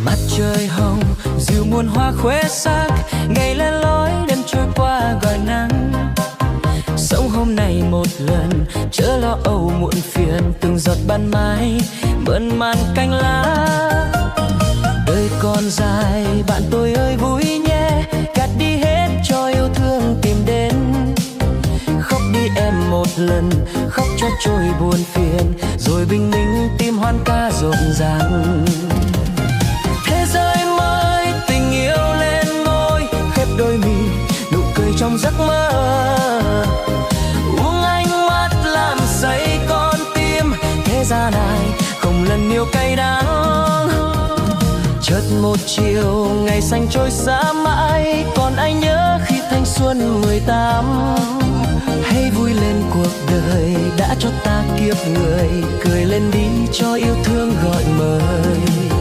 Mặt trời hồng dịu muôn hoa khuê sắc, ngày lên lối đêm trôi qua gọi nắng. Sống hôm nay một lần, chớ lo âu muộn phiền, từng giọt ban mai mơn man cánh lá. Đời còn dài, bạn tôi ơi vui nhé, gạt đi hết cho yêu thương tìm đến. Khóc đi em một lần, khóc cho trôi buồn phiền, rồi bình minh tim hoan ca rộn ràng. Thế giới mới tình yêu lên ngôi, khép đôi mi nụ cười trong giấc mơ. Uống ánh mắt làm say con tim, thế gian này không lần yêu cay đắng. Chợt một chiều ngày xanh trôi xa mãi, còn anh nhớ khi thanh xuân 18. Hãy vui lên cuộc đời đã cho ta kiếp người, cười lên đi cho yêu thương gọi mời.